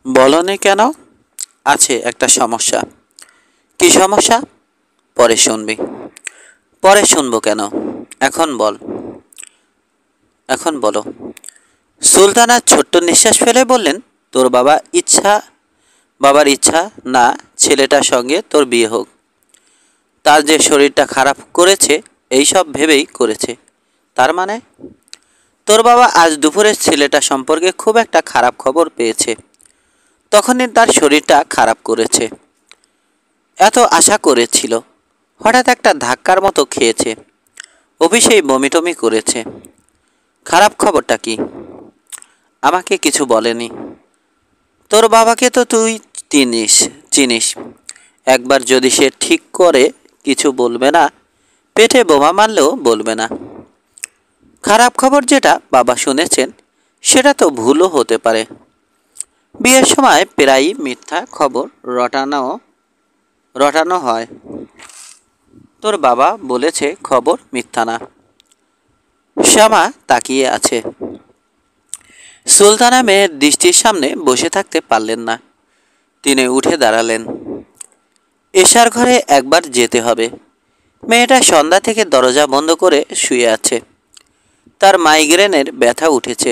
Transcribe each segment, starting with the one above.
বলনি কেন? আছে একটা সমস্যা। কি সমস্যা? পরে শুনবি। পরে শুনবো কেন? এখন বল। এখন বলো। সুলতানা ছোট্ট নিঃশ্বাস ফেলে বললেন, তোর বাবার ইচ্ছা না ছেলেটার সঙ্গে তোর বিয়ে হোক। তার যে শরীরটা খারাপ করেছে এই সব ভেবেই করেছে। তার মানে তোর বাবা আজ দুপুরে ছেলেটা সম্পর্কে খুব একটা খারাপ খবর পেয়েছে, তখনই তার শরীরটা খারাপ করেছে। এত আশা করেছিল, হঠাৎ একটা ধাক্কার মতো খেয়েছে। অফিসেই বমিটমি করেছে। খারাপ খবরটা কি? আমাকে কিছু বলেনি। তোর বাবাকে তো তুই চিনিস চিনিস একবার যদি সে ঠিক করে কিছু বলবে না, পেটে বোমা মারলেও বলবে না। খারাপ খবর যেটা বাবা শুনেছেন সেটা তো ভুলও হতে পারে। বিয়ের সময় প্রায়ই মিথ্যা খবর রটানো রটানো হয়। তোর বাবা বলেছে খবর মিথ্যা না। শ্যামা তাকিয়ে আছে। সুলতানা মেয়ের দৃষ্টির সামনে বসে থাকতে পারলেন না। তিনি উঠে দাঁড়ালেন। এশার ঘরে একবার যেতে হবে। মেয়েটা সন্ধ্যা থেকে দরজা বন্ধ করে শুয়ে আছে। তার মাইগ্রেনের ব্যথা উঠেছে।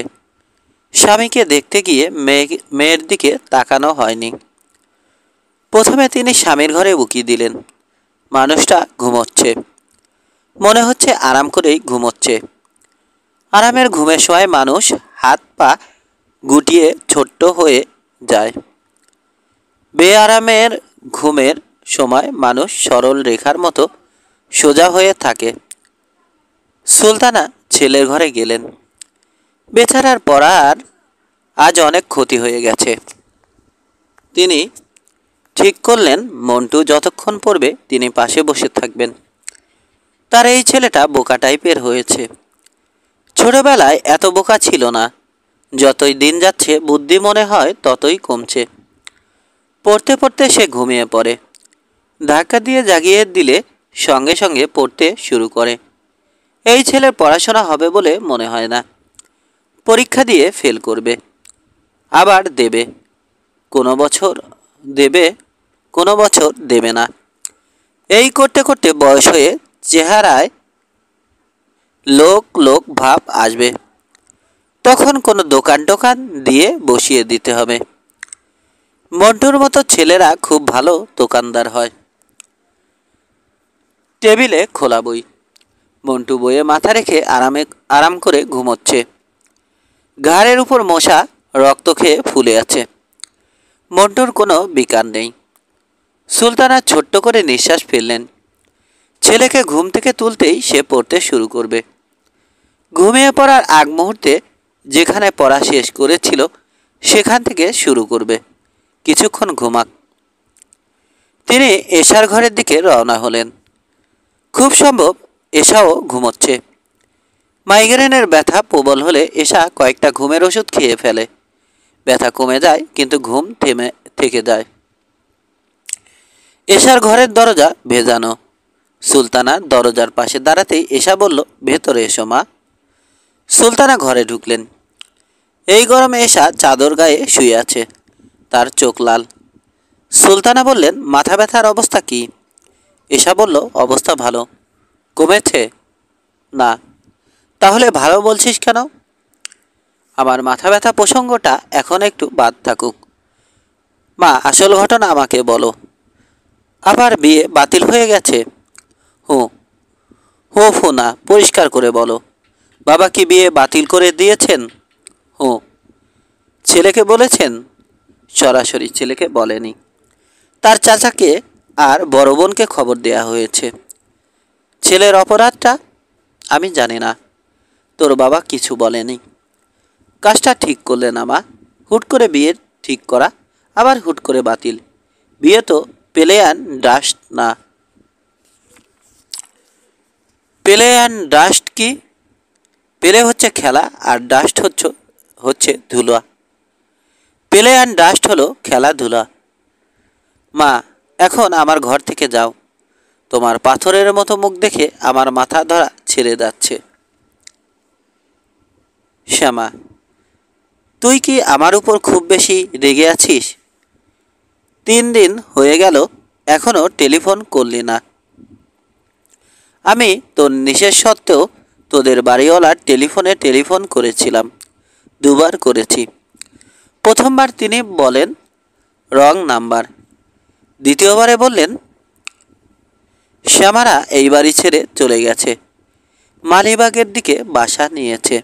স্বামীকে দেখতে গিয়ে মেয়ের দিকে তাকানো হয়নি। প্রথমে তিনি স্বামীর ঘরে উকি দিলেন। মানুষটা ঘুমোচ্ছে। মনে হচ্ছে আরাম করেই ঘুমোচ্ছে। আরামের ঘুমের সময় মানুষ হাত পা গুটিয়ে ছোট্ট হয়ে যায়। বেআরামের ঘুমের সময় মানুষ সরল রেখার মতো সোজা হয়ে থাকে। সুলতানা ছেলের ঘরে গেলেন। বেচারার পড়ার আজ অনেক ক্ষতি হয়ে গেছে। তিনি ঠিক করলেন মন্টু যতক্ষণ পড়বে তিনি পাশে বসে থাকবেন। তার এই ছেলেটা বোকা টাইপের হয়েছে। ছোটবেলায় এত বোকা ছিল না। যতই দিন যাচ্ছে বুদ্ধি মনে হয় ততই কমছে। পড়তে পড়তে সে ঘুমিয়ে পড়ে। ধাক্কা দিয়ে জাগিয়ে দিলে সঙ্গে সঙ্গে পড়তে শুরু করে। এই ছেলের পড়াশোনা হবে বলে মনে হয় না। পরীক্ষা দিয়ে ফেল করবে, আবার দেবে। কোনো বছর দেবে, কোনো বছর দেবে না। এই করতে করতে বয়স হয়ে চেহারায় লোক লোক ভাব আসবে। তখন কোনো দোকান টোকান দিয়ে বসিয়ে দিতে হবে। মন্টুর মতো ছেলেরা খুব ভালো দোকানদার হয়। টেবিলে খোলা বই। মন্টু বইয়ে মাথা রেখে আরাম করে ঘুমোচ্ছে। ঘাড়ের উপর মশা রক্ত খেয়ে ফুলে আছে। মন্টুর কোনো বিকার নেই। সুলতানা ছোট্ট করে নিঃশ্বাস ফেললেন। ছেলেকে ঘুম থেকে তুলতেই সে পড়তে শুরু করবে। ঘুমিয়ে পড়ার আগ মুহূর্তে যেখানে পড়া শেষ করেছিল সেখান থেকে শুরু করবে। কিছুক্ষণ ঘুমাক। তিনি এশার ঘরের দিকে রওনা হলেন। খুব সম্ভব এশাও ঘুমোচ্ছে। মাইগ্রেনের ব্যথা প্রবল হলে এশা কয়েকটা ঘুমের ওষুধ খেয়ে ফেলে। ব্যথা কমে যায় কিন্তু ঘুম থেকে যায়। এশার ঘরের দরজা ভেজানো। সুলতানা দরজার পাশে দাঁড়াতেই এশা বলল, ভেতরে এসো মা। সুলতানা ঘরে ঢুকলেন। এই গরমে এশা চাদর গায়ে শুয়ে আছে। তার চোখ লাল। সুলতানা বললেন, মাথা ব্যথার অবস্থা কি? এশা বলল, অবস্থা ভালো। কমেছে? না। তাহলে ভালো বলছিস কেন? আমার মাথা ব্যথা প্রসঙ্গটা এখন একটু বাদ থাকুক। মা, আসল ঘটনা আমাকে বলো। আবার বিয়ে বাতিল হয়ে গেছে? হু হু ফু না, পরিষ্কার করে বলো। বাবা কি বিয়ে বাতিল করে দিয়েছেন? হু। ছেলেকে বলেছেন? সরাসরি ছেলেকে বলেনি। তার চাচাকে আর বড় বোনকে খবর দেয়া হয়েছে। ছেলের অপরাধটা? আমি জানি না। তোর বাবা কিছু বলেনি। কাজটা ঠিক করলে না মা। হুট করে বিয়ে ঠিক করা, আবার হুট করে বাতিল। বিয়ে তো পেলে অ্যান্ড ডাস্ট না। পেলে অ্যান্ড ডাস্ট কি? পেলে হচ্ছে খেলা আর ডাস্ট হচ্ছে ধুলা। পেলে অ্যান্ড ডাস্ট হলো খেলাধুলা। মা, এখন আমার ঘর থেকে যাও। তোমার পাথরের মতো মুখ দেখে আমার মাথা ধরা ছেড়ে যাচ্ছে। শ্যামা, তুই কি আমার উপর খুব বেশি রেগে আছিস? 3 দিন হয়ে গেল, এখনো টেলিফোন করলি না। আমি তোর নিষেধ সত্ত্বেও তোদের বাড়িওয়ালার টেলিফোন করেছিলাম, 2বার করেছি। প্রথমবার তিনি বলেন রং নাম্বার, দ্বিতীয়বারে বললেন শ্যামারা এই বাড়ি ছেড়ে চলে গেছে, মালিবাগের দিকে বাসা নিয়েছে,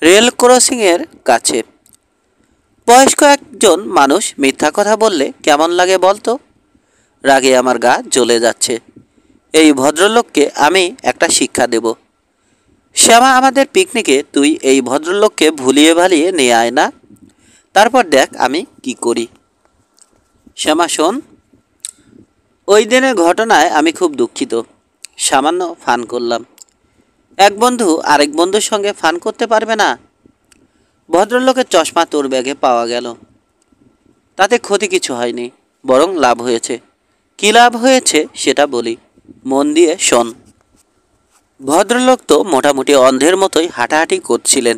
রেল ক্রসিংয়ের কাছে। বয়স্ক একজন মানুষ মিথ্যা কথা বললে কেমন লাগে বলতো? রাগে আমার গা জ্বলে যাচ্ছে। এই ভদ্রলোককে আমি একটা শিক্ষা দেব। শ্যামা আমাদের পিকনিকে তুই এই ভদ্রলোককে ভুলিয়ে ভালিয়ে নিয়ে আয় না, তারপর দেখ আমি কি করি। শ্যামা শোন, ওই দিনের ঘটনায় আমি খুব দুঃখিত। সামান্য ফান করলাম। এক বন্ধু আরেক বন্ধুর সঙ্গে ফান করতে পারবে না? ভদ্রলোকের চশমা তোর ব্যাগে পাওয়া গেল, তাতে ক্ষতি কিছু হয়নি, বরং লাভ হয়েছে। কী লাভ হয়েছে সেটা বলি, মন দিয়ে শোন। ভদ্রলোক তো মোটামুটি অন্ধের মতোই হাঁটাহাঁটি করছিলেন।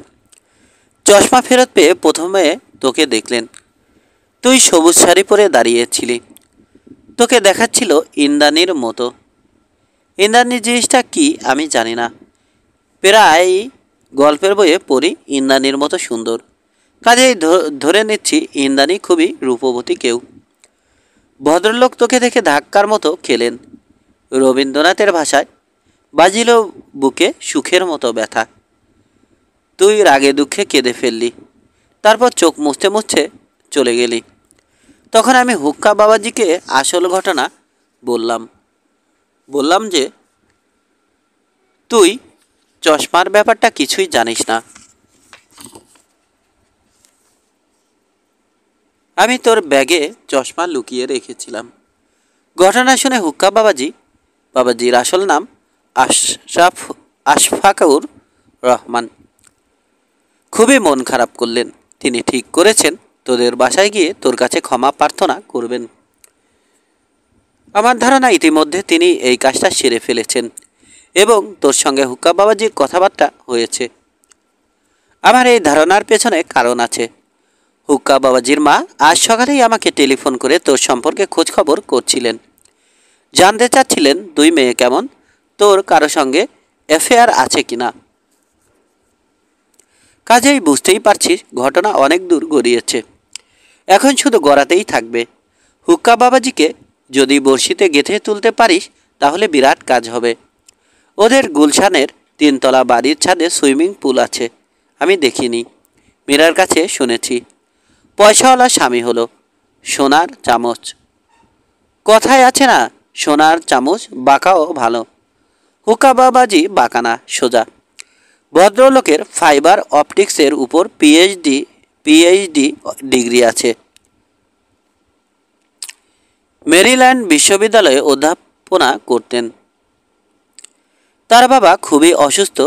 চশমা ফেরত পেয়ে প্রথমে তোকে দেখলেন। তুই সবুজ শাড়ি পরে দাঁড়িয়েছিলি। তোকে দেখাচ্ছিল ইন্দ্রাণীর মতো। ইন্দ্রাণী জিনিসটা কি আমি জানি না, প্রায় গল্পের বইয়ে পড়ি ইন্দ্রাণীর মতো সুন্দর, কাজেই ধরে নিচ্ছি ইন্দ্রাণী খুবই রূপবতী কেউ। ভদ্রলোক তোকে দেখে ধাক্কার মতো খেলেন। রবীন্দ্রনাথের ভাষায় বাজিল বুকে সুখের মতো ব্যথা। তুই রাগে দুঃখে কেঁদে ফেললি, তারপর চোখ মুছতে মুছতে চলে গেলি। তখন আমি হুক্কা বাবাজিকে আসল ঘটনা বললাম যে তুই চশমার ব্যাপারটা কিছুই জানিস না। আমি তোর ব্যাগে চশমা লুকিয়ে রেখেছিলাম। ঘটনা শুনে হুক্কা বাবাজির আসল নাম আশফাকুর রহমান, খুবই মন খারাপ করলেন। তিনি ঠিক করেছেন তোদের বাসায় গিয়ে তোর কাছে ক্ষমা প্রার্থনা করবেন। আমার ধারণা ইতিমধ্যে তিনি এই কাজটা সেরে ফেলেছেন এবং তোর সঙ্গে হুক্কা বাবাজির কথাবার্তা হয়েছে। আমার এই ধারণার পেছনে কারণ আছে। হুক্কা বাবাজির মা আজ সকালেই আমাকে টেলিফোন করে তোর সম্পর্কে খোঁজখবর করছিলেন। জানতে চাচ্ছিলেন 2 মেয়ে কেমন, তোর কারো সঙ্গে অ্যাফেয়ার আছে কিনা। কাজেই বুঝতেই পারছিস ঘটনা অনেক দূর গড়িয়েছে। এখন শুধু গড়াতেই থাকবে। হুক্কা বাবাজিকে যদি বড়শিতে গেঁথে তুলতে পারিস তাহলে বিরাট কাজ হবে। ওদের গুলশানের 3তলা বাড়ির ছাদে সুইমিং পুল আছে, আমি দেখিনি, মীরার কাছে শুনেছি। পয়সাওয়ালা স্বামী হলো, সোনার চামচ। কথায় আছে না, সোনার চামচ বাঁকাও ভালো। হুক্কা বাবাজি বাঁকা না, সোজা। ভদ্রলোকের ফাইবার অপটিক্সের উপর পিএইচডি ডিগ্রি আছে। মেরিল্যান্ড বিশ্ববিদ্যালয়ে অধ্যাপনা করতেন। তার বাবা খুবই অসুস্থ,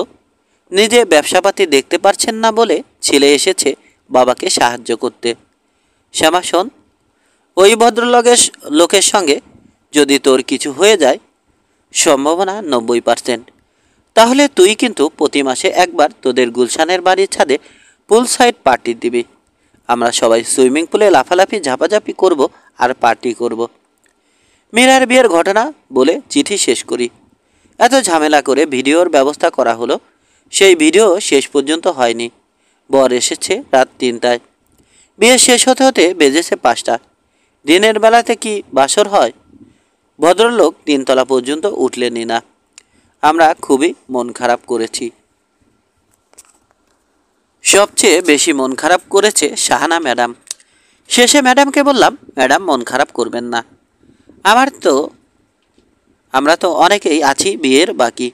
নিজে ব্যবসাপাতি দেখতে পারছেন না বলে ছেলে এসেছে বাবাকে সাহায্য করতে। শ্যামা শোন, ওই লোকের সঙ্গে যদি তোর কিছু হয়ে যায়, সম্ভাবনা 90%, তাহলে তুই কিন্তু প্রতি মাসে একবার তোদের গুলশানের বাড়ির ছাদে পুল সাইড পার্টি দিবি। আমরা সবাই সুইমিং পুলে লাফালাফি ঝাপাঝাপি করব আর পার্টি করব। মীরার বিয়ের ঘটনা বলে চিঠি শেষ করি। এত ঝামেলা করে ভিডিওর ব্যবস্থা করা হলো, সেই ভিডিও শেষ পর্যন্ত হয়নি। বর এসেছে রাত 3টায়, বিয়ে শেষ হতে হতে বেজেছে 5টা। দিনের বেলাতে কি বাসর হয়? ভদ্রলোক 3তলা পর্যন্ত উঠলেনই না। আমরা খুবই মন খারাপ করেছি। সবচেয়ে বেশি মন খারাপ করেছে শাহানা ম্যাডাম। শেষে ম্যাডামকে বললাম, ম্যাডাম মন খারাপ করবেন না, আমরা তো অনেকেই আছি বিয়ের বাকি।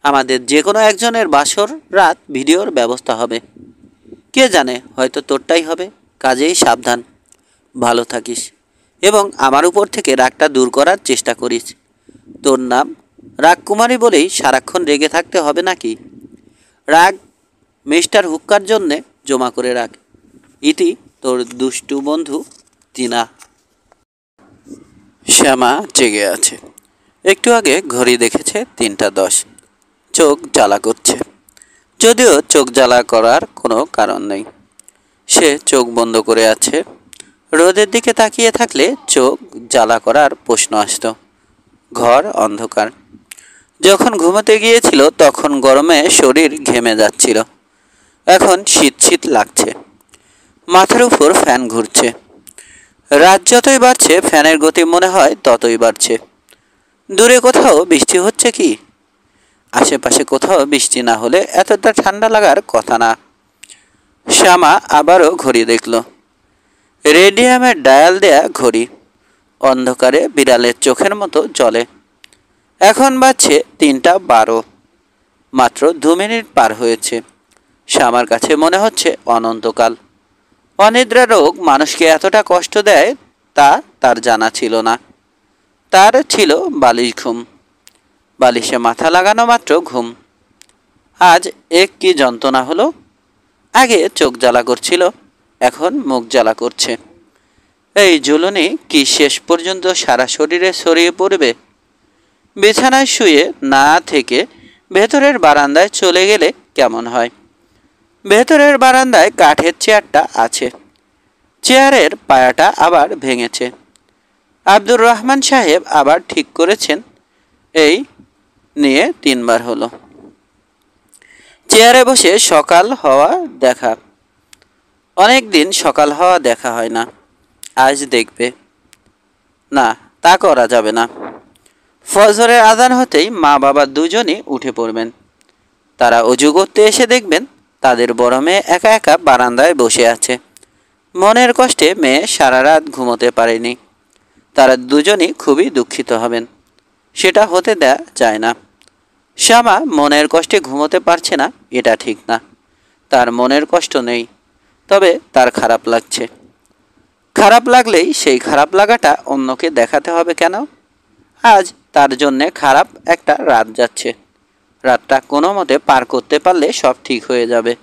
আমাদের যে কোনো একজনের বাসর রাত ভিডিওর ব্যবস্থা হবে। কে জানে, হয়তো তোরটাই হবে। কাজেই সাবধান, ভালো থাকিস এবং আমার উপর থেকে রাগটা দূর করার চেষ্টা করিস। তোর নাম রাগকুমারী বলেই সারাক্ষণ রেগে থাকতে হবে নাকি? রাগ মিস্টার হুক্কার জন্যে জমা করে রাখ। ইতি তোর দুষ্টু বন্ধু টিনা। শ্যামা জেগে আছে। একটু আগে ঘড়ি দেখেছে 3টা 10। চোখ জ্বালা করছে, যদিও চোখ জ্বালা করার কোনো কারণ নেই। সে চোখ বন্ধ করে আছে। রোদের দিকে তাকিয়ে থাকলে চোখ জ্বালা করার প্রশ্ন আসতো। ঘর অন্ধকার। যখন ঘুমোতে গিয়েছিল তখন গরমে শরীর ঘেমে যাচ্ছিল। এখন শীত শীত লাগছে। মাথার উপর ফ্যান ঘুরছে। রাত যতই বাড়ছে ফ্যানের গতি মনে হয় ততই বাড়ছে। দূরে কোথাও বৃষ্টি হচ্ছে কি? আশেপাশে কোথাও বৃষ্টি না হলে এতটা ঠান্ডা লাগার কথা না। শ্যামা আবারও ঘড়ি দেখল। রেডিয়ামের ডায়াল দেয়া ঘড়ি। অন্ধকারে বিড়ালের চোখের মতো জ্বলে। এখন বাজছে 3টা 12। মাত্র 2 মিনিট পার হয়েছে। শ্যামার কাছে মনে হচ্ছে অনন্তকাল। অনিদ্রা রোগ মানুষকে এতটা কষ্ট দেয় তা তার জানা ছিল না। তার ছিল বালিশ ঘুম। বালিশে মাথা লাগানো মাত্র ঘুম। আজ কি যন্ত্রণা হলো! আগে চোখ জ্বালা করছিল, এখন মুখ জ্বালা করছে। এই জ্বলুনি কি শেষ পর্যন্ত সারা শরীরে ছড়িয়ে পড়বে? বিছানায় শুয়ে না থেকে ভেতরের বারান্দায় চলে গেলে কেমন হয়? ভেতরের বারান্দায় কাঠের চেয়ারটা আছে। চেয়ারের পায়াটা আবার ভেঙেছে। আব্দুর রহমান সাহেব আবার ঠিক করেছেন। এই নিয়ে 3বার হলো। চেয়ারে বসে সকাল হওয়া দেখা। অনেক দিন সকাল হওয়া দেখা হয় না। আজ দেখবে। না, তা করা যাবে না। ফজরের আজান হতেই মা বাবা দুজনই উঠে পড়বেন। তারা অজু করতে এসে দেখবেন তাদের বড় মেয়ে একা একা বারান্দায় বসে আছে। মনের কষ্টে মেয়ে সারা রাত ঘুমোতে পারেনি। তারা দুজনই খুবই দুঃখিত হবেন। সেটা হতে দেয়া যায় না। শ্যামা মনের কষ্টে ঘুমোতে পারছে না এটা ঠিক না। তার মনের কষ্ট নেই, তবে তার খারাপ লাগছে। খারাপ লাগলেই সেই খারাপ লাগাটা অন্যকে দেখাতে হবে কেন? আজ তার জন্যে খারাপ একটা রাত যাচ্ছে। রাতটা কোনো মতে পার করতে পারলে সব ঠিক হয়ে যাবে।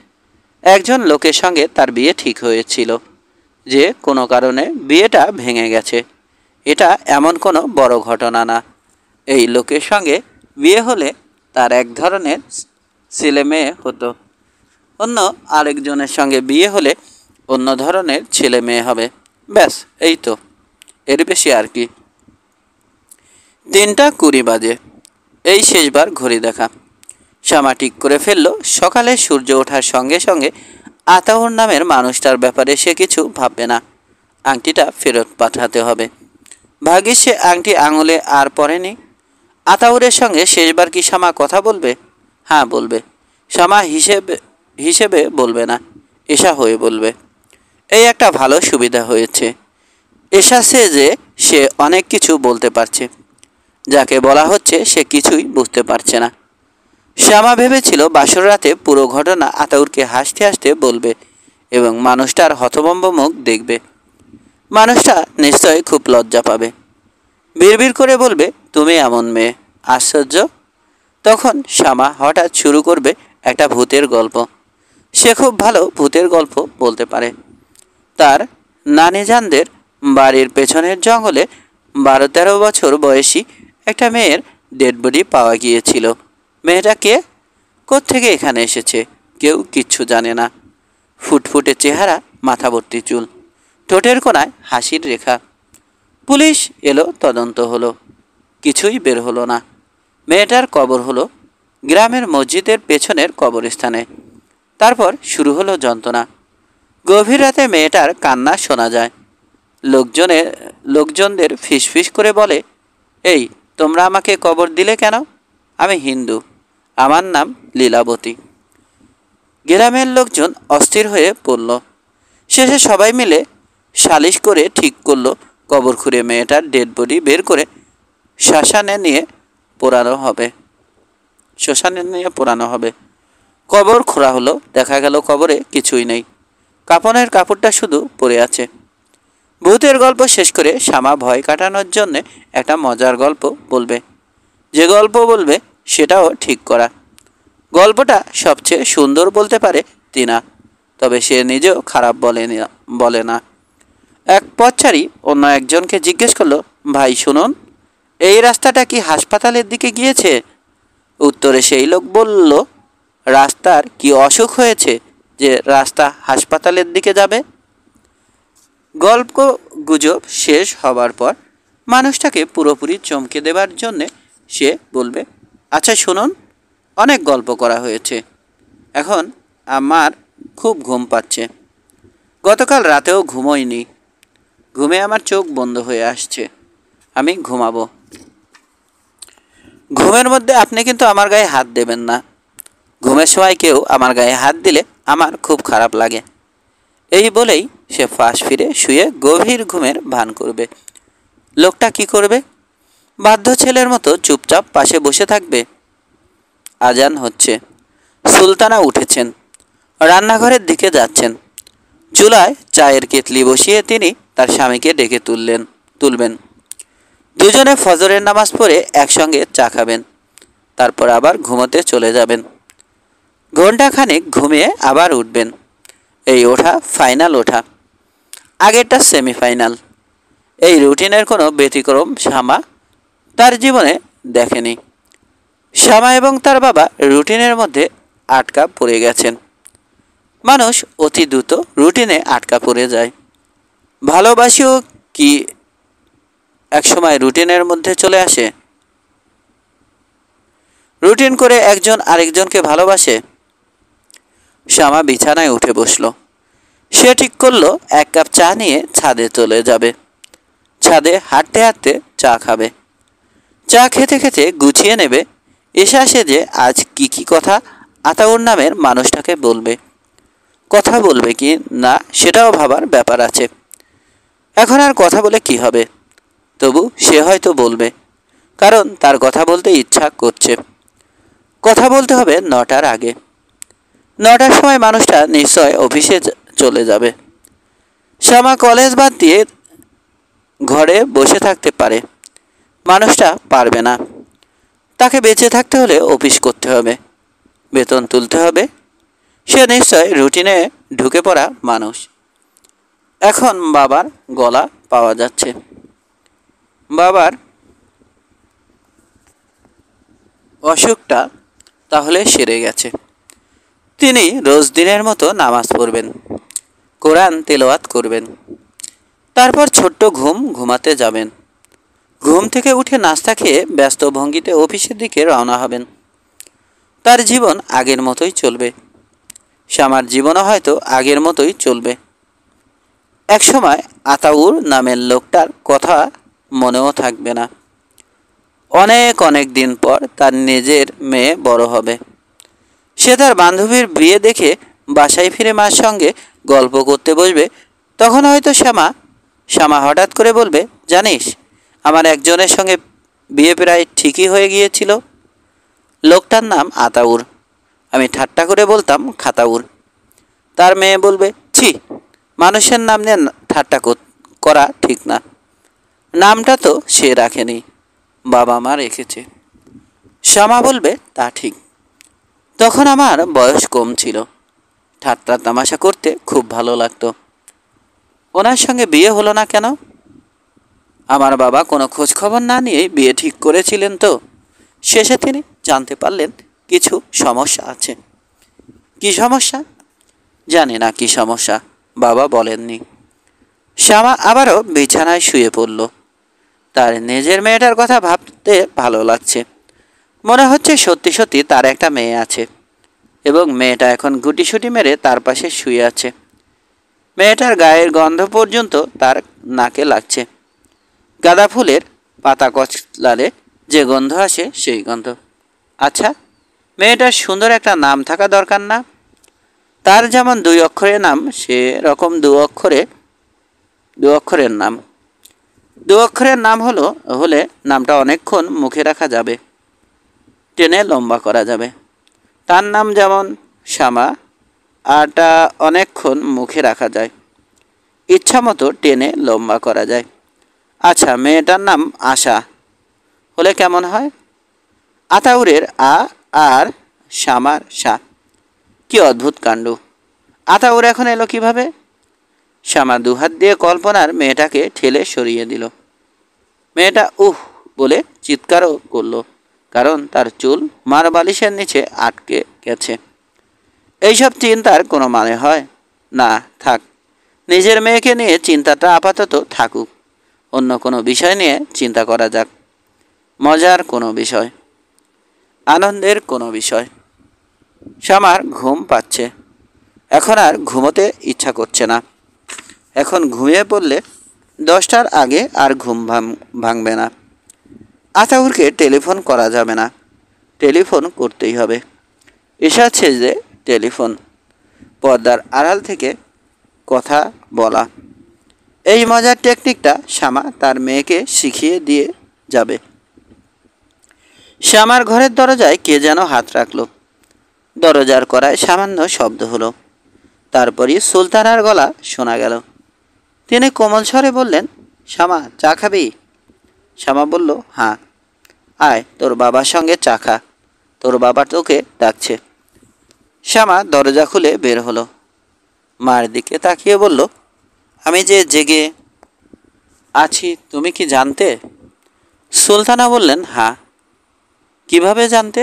একজন লোকের সঙ্গে তার বিয়ে ঠিক হয়েছিল, যে কোনো কারণে বিয়েটা ভেঙে গেছে। এটা এমন কোনো বড় ঘটনা না। এই লোকের সঙ্গে বিয়ে হলে তার এক ধরনের ছেলে মেয়ে হতো, অন্য আরেকজনের সঙ্গে বিয়ে হলে অন্য ধরনের ছেলে মেয়ে হবে। ব্যাস, এই তো, এর বেশি আর কি। 3টা 20 বাজে। এই শেষবার ঘড়ি দেখা। শ্যামা ঠিক করে ফেলল সকালে সূর্য ওঠার সঙ্গে সঙ্গে আতাউর নামের মানুষটার ব্যাপারে সে কিছু ভাববে না। আংটিটা ফেরত পাঠাতে হবে। ভাগ্যিস সে আংটি আঙুলে আর পরেনি। আতাউরের সঙ্গে শেষবার কি শ্যামা কথা বলবে? হ্যাঁ, বলবে। শ্যামা হিসেবে বলবে না, এশা হয়ে বলবে। এই একটা ভালো সুবিধা হয়েছে। এশাছে যে সে অনেক কিছু বলতে পারছে। যাকে বলা হচ্ছে সে কিছুই বুঝতে পারছে না। শ্যামা ভেবেছিল বাসর রাতে পুরো ঘটনা আতাউরকে হাসতে হাসতে বলবে এবং মানুষটার হতভম্ব মুখ দেখবে। মানুষটা নিশ্চয়ই খুব লজ্জা পাবে। বিড়বিড় করে বলবে, তুমি এমন মেয়ে, আশ্চর্য। তখন শ্যামা হঠাৎ শুরু করবে একটা ভূতের গল্প। সে খুব ভালো ভূতের গল্প বলতে পারে। তার নানিজানদের বাড়ির পেছনের জঙ্গলে 12-13 বছর বয়সী একটা মেয়ের ডেড বডি পাওয়া গিয়েছিল। মেয়েটা কে? কোত্থেকে এখানে এসেছে কেউ কিচ্ছু জানে না। ফুটফুটে চেহারা, মাথা ভর্তি চুল, ঠোঁটের কোণায় হাসির রেখা। পুলিশ এলো, তদন্ত হলো, কিছুই বের হলো না। মেয়েটার কবর হলো গ্রামের মসজিদের পেছনের কবরস্থানে। তারপর শুরু হলো যন্ত্রণা। গভীর রাতে মেয়েটার কান্না শোনা যায়। লোকজনদের ফিসফিস করে বলে, এই তোমরা আমাকে কবর দিলে কেন? আমি হিন্দু, আমার নাম লীলাবতী। গ্রামের লোকজন অস্থির হয়ে পড়ল। শেষে সবাই মিলে সালিশ করে ঠিক করলো কবর খুঁড়ে মেয়েটার ডেড বডি বের করে শ্মশানে নিয়ে পোড়ানো হবে। কবর খোঁড়া হলো। দেখা গেল কবরে কিছুই নেই। কাফনের কাপড়টা শুধু পড়ে আছে। ভূতের গল্প শেষ করে শ্যামা ভয় কাটানোর জন্যে একটা মজার গল্প বলবে। যে গল্প বলবে সেটাও ঠিক করা। গল্পটা সবচেয়ে সুন্দর বলতে পারে টিনা, তবে সে নিজেও খারাপ বলে না। এক পথচারী অন্য একজনকে জিজ্ঞেস করলো, ভাই শুনুন, এই রাস্তাটা কি হাসপাতালের দিকে গিয়েছে? উত্তরে সেই লোক বলল, রাস্তার কি অসুখ হয়েছে যে রাস্তা হাসপাতালের দিকে যাবে? গল্প গুজব শেষ হবার পর মানুষটাকে পুরোপুরি চমকে দেবার জন্যে সে বলবে, আচ্ছা শুনুন, অনেক গল্প করা হয়েছে, এখন আমার খুব ঘুম পাচ্ছে। গতকাল রাতেও ঘুমোইনি, ঘুমে আমার চোখ বন্ধ হয়ে আসছে, আমি ঘুমাবো। ঘুমের মধ্যে আপনি কিন্তু আমার গায়ে হাত দেবেন না। ঘুমের সময় কেউ আমার গায়ে হাত দিলে আমার খুব খারাপ লাগে। এই বলেই সে ফাঁস ফিরে শুয়ে গভীর ঘুমের ভান করবে। লোকটা কি করবে? বাধ্য ছেলের মতো চুপচাপ পাশে বসে থাকবে। আজান হচ্ছে, সুলতানা উঠেছেন, রান্নাঘরের দিকে যাচ্ছেন। চুলায় চায়ের কেতলি বসিয়ে তিনি তার স্বামীকে ডেকে তুলবেন। দুজনে ফজরের নামাজ পড়ে একসঙ্গে চা খাবেন, তারপর আবার ঘুমোতে চলে যাবেন। ঘণ্টাখানেক ঘুমিয়ে আবার উঠবেন। এই ওঠা ফাইনাল ওঠা, আগেরটা সেমিফাইনাল। এই রুটিনের কোনো ব্যতিক্রম শ্যামা তার জীবনে দেখেনি। শ্যামা এবং তার বাবা রুটিনের মধ্যে আটকা পড়ে গেছেন। মানুষ অতি দ্রুত রুটিনে আটকা পড়ে যায়। ভালোবাসিও কি একসময় রুটিনের মধ্যে চলে আসে? রুটিন করে একজন আরেকজনকে ভালোবাসে। শ্যামা বিছানায় উঠে বসল। সে ঠিক করলো এক কাপ চা নিয়ে ছাদে চলে যাবে। ছাদে হাঁটতে হাঁটতে চা খাবে। চা খেতে খেতে গুছিয়ে নেবে এসে আসে যে আজ কি কথা আতাউর নামের মানুষটাকে বলবে। কথা বলবে কি না সেটাও ভাবার ব্যাপার আছে। এখন আর কথা বলে কি হবে? তবু সে হয়তো বলবে, কারণ তার কথা বলতে ইচ্ছা করছে। কথা বলতে হবে 9টার আগে। 9টার সময় মানুষটা নিশ্চয় অফিসে চলে যাবে। শ্যামা কলেজ বাদ দিয়ে ঘরে বসে থাকতে পারে, মানুষটা পারবে না। তাকে বেঁচে থাকতে হলে অফিস করতে হবে, বেতন তুলতে হবে। সে নিশ্চয় রুটিনে ঢুকে পড়া মানুষ। এখন বাবার গলা পাওয়া যাচ্ছে। বাবার অসুখটা তাহলে সেরে গেছে। তিনি রোজ দিনের মতো নামাজ পড়বেন, কোরআন তেলাওয়াত করবেন, তারপর ছোট্ট ঘুমাতে যাবেন। ঘুম থেকে উঠে নাস্তা খেয়ে ব্যস্ত ভঙ্গিতে অফিসের দিকে রওনা হবেন। তার জীবন আগের মতোই চলবে। শ্যামার জীবনও হয়তো আগের মতোই চলবে। একসময় আতাউর নামের লোকটার কথা মনেও থাকবে না। অনেক অনেক দিন পর তার নিজের মেয়ে বড় হবে। সে তার বান্ধবীর বিয়ে দেখে বাসায় ফিরে মার সঙ্গে গল্প করতে বসবে। তখন হয়তো শ্যামা হঠাৎ করে বলবে, জানিস, আমার একজনের সঙ্গে বিয়ে প্রায় ঠিকই হয়ে গিয়েছিল। লোকটার নাম আতাউর, আমি ঠাট্টা করে বলতাম খাতাউর। তার মেয়ে বলবে, ছি, মানুষের নাম নিয়ে ঠাট্টা করা ঠিক না। নামটা তো সে রাখেনি, বাবা মা রেখেছে। শ্যামা বলবে, তা ঠিক, তখন আমার বয়স কম ছিল, ঠাট্টা তামাশা করতে খুব ভালো লাগতো। ওনার সঙ্গে বিয়ে হলো না কেন? আমার বাবা কোনো খোঁজ খবর না নিয়েই বিয়ে ঠিক করেছিলেন তো। শেষে তিনি জানতে পারলেন কিছু সমস্যা আছে। কি সমস্যা? জানি না কি সমস্যা, বাবা বলেননি। শ্যামা আবারও বিছানায় শুয়ে পড়ল। তার নিজের মেয়েটার কথা ভাবতে ভালো লাগছে। মনে হচ্ছে সত্যি সত্যি তার একটা মেয়ে আছে এবং মেয়েটা এখন গুটিসুটি মেরে তার পাশে শুয়ে আছে। মেয়েটার গায়ের গন্ধ পর্যন্ত তার নাকে লাগছে। গাঁদা ফুলের পাতা কচলালে যে গন্ধ আসে সেই গন্ধ। আচ্ছা, মেয়েটার সুন্দর একটা নাম থাকা দরকার না? তার যেমন 2 অক্ষরের নাম, সে রকম 2 অক্ষরের নাম। 2 অক্ষরের নাম হলে নামটা অনেকক্ষণ মুখে রাখা যাবে, টেনে লম্বা করা যাবে। তার নাম যেমন শ্যামা, আরটা অনেকক্ষণ মুখে রাখা যায়, ইচ্ছা মতো টেনে লম্বা করা যায়। আচ্ছা, মেয়েটার নাম আশা হলে কেমন হয়? আতাউরের আ আর শ্যামার সা। কি অদ্ভুত কাণ্ড! আতাউর এখন এলো কিভাবে? শ্যামা দুহাত দিয়ে কল্পনার মেয়েটাকে ঠেলে সরিয়ে দিল। মেয়েটা উহ বলে চিৎকারও করল, কারণ তার চুল মার বালিশের নিচে আটকে গেছে। এইসব চিন্তার কোনো মানে হয় না, থাক, নিজের মেয়েকে নিয়ে চিন্তাটা আপাতত থাকুক, অন্য কোনো বিষয় নিয়ে চিন্তা করা যাক। মজার কোনো বিষয়, আনন্দের কোনো বিষয়। শ্যামার ঘুম পাচ্ছে, এখন আর ঘুমোতে ইচ্ছা করছে না। এখন ঘুমিয়ে পড়লে 10টার আগে আর ঘুম ভাঙবে না। আতাউরকে টেলিফোন করা যাবে না, টেলিফোন করতেই হবে। এসেছে যে টেলিফোন, পর্দার আড়াল থেকে কথা বলা, এই মজার টেকনিকটা শ্যামা তার মেয়েকে শিখিয়ে দিয়ে যাবে। শ্যামার ঘরের দরজায় কে যেন হাত রাখল। দরজার কড়ায় সামান্য শব্দ হলো, তারপরই সুলতানার গলা শোনা গেল। তিনি কোমল স্বরে বললেন, শ্যামা চা খাবি? শ্যামা বলল, হ্যাঁ। আয়, তোর বাবার সঙ্গে চা খা, তোর বাবা তোকে ডাকছে। শ্যামা দরজা খুলে বের হলো। মার দিকে তাকিয়ে বলল, আমি যে জেগে আছি তুমি কি জানতে? সুলতানা বললেন, হ্যাঁ। কিভাবে জানতে?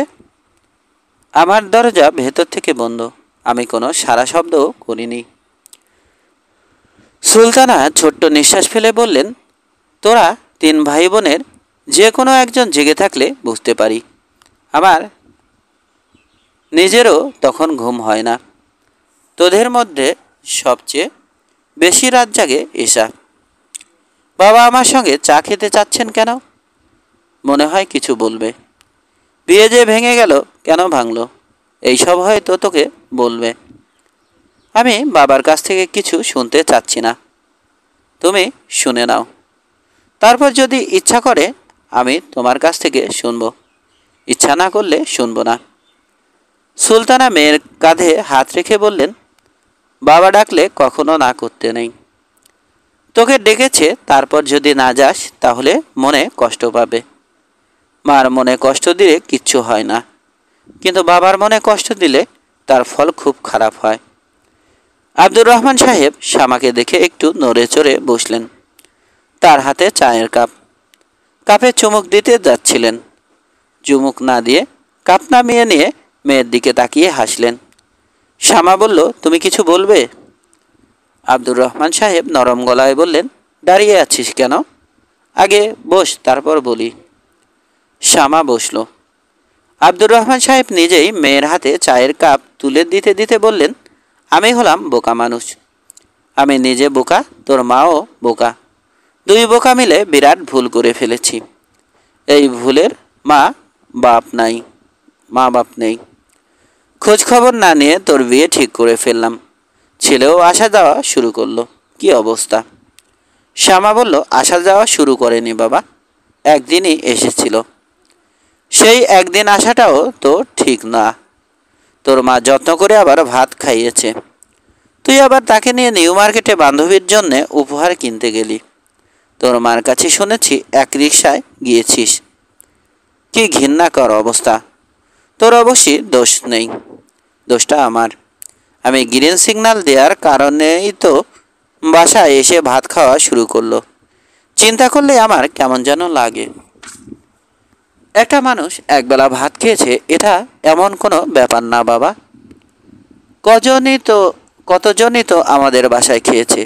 আমার দরজা ভেতর থেকে বন্ধ, আমি কোনো সারা শব্দ করিনি। সুলতানা ছোট্ট নিঃশ্বাস ফেলে বললেন, তোরা 3 ভাই বোনের যে কোনো একজন জেগে থাকলে বুঝতে পারি। আমার নিজেরও তখন ঘুম হয় না। তোদের মধ্যে সবচেয়ে বেশি রাত জাগে এসা। বাবা আমার সঙ্গে চা খেতে চাচ্ছেন কেন? মনে হয় কিছু বলবে। বিয়ে যে ভেঙে গেল, কেন ভাঙলো, এইসব হয়তো তোকে বলবে। আমি বাবার কাছ থেকে কিছু শুনতে চাচ্ছি না, তুমি শুনে নাও। তারপর যদি ইচ্ছা করে আমি তোমার কাছ থেকে শুনব, ইচ্ছা না করলে শুনব না। সুলতানা মেয়ের কাঁধে হাত রেখে বললেন, বাবা ডাকলে কখনো না করতে নেই। তোকে ডেকেছে, তারপর যদি না যাস তাহলে মনে কষ্ট পাবে। মার মনে কষ্ট দিলে কিচ্ছু হয় না, কিন্তু বাবার মনে কষ্ট দিলে তার ফল খুব খারাপ হয়। আব্দুর রহমান সাহেব শ্যামাকে দেখে একটু নড়ে চড়ে বসলেন। তার হাতে চায়ের কাপ, কাপে চুমুক দিতে যাচ্ছিলেন। চুমুক না দিয়ে কাপ নামিয়ে নিয়ে মেয়ের দিকে তাকিয়ে হাসলেন। শ্যামা বলল, তুমি কিছু বলবে? আব্দুর রহমান সাহেব নরম গলায় বললেন, দাঁড়িয়ে আছিস কেন? আগে বস, তারপর বলি। শ্যামা বসল। আব্দুর রহমান সাহেব নিজেই মেয়ের হাতে চায়ের কাপ তুলে দিতে দিতে বললেন, আমি হলাম বোকা মানুষ। আমি নিজে বোকা, তোর মাও বোকা। 2 বোকা মিলে বিরাট ভুল করে ফেলেছি। এই ভুলের মা বাপ নেই। খোঁজ খবর না নিয়ে তোর বিয়ে ঠিক করে ফেললাম। ছেলেও আসা যাওয়া শুরু করলো। কি অবস্থা? শ্যামা বলল, আসা যাওয়া শুরু করেনি বাবা, একদিনই এসেছিল। সেই একদিন আসাটাও তো ঠিক না। তোর মা যত্ন করে আবার ভাত খাইয়েছে। তুই আবার তাকে নিয়ে নিউ মার্কেটে বান্ধবীর জন্য উপহার কিনতে গেলি। তোর মার কাছে শুনেছি 1 রিকশায় গিয়েছিস। কি ঘৃণাকর অবস্থা। তোর অবশ্যই দোষ নেই, দোষটা আমার। আমি গ্রিন সিগন্যাল দেওয়ার কারণেই তো বাসায় এসে ভাত খাওয়া শুরু করলো। চিন্তা করলে আমার কেমন যেন লাগে। একটা মানুষ একবেলা ভাত খেয়েছে, এটা এমন কোনো ব্যাপার না বাবা। কতজনই তো আমাদের বাসায় খেয়েছে,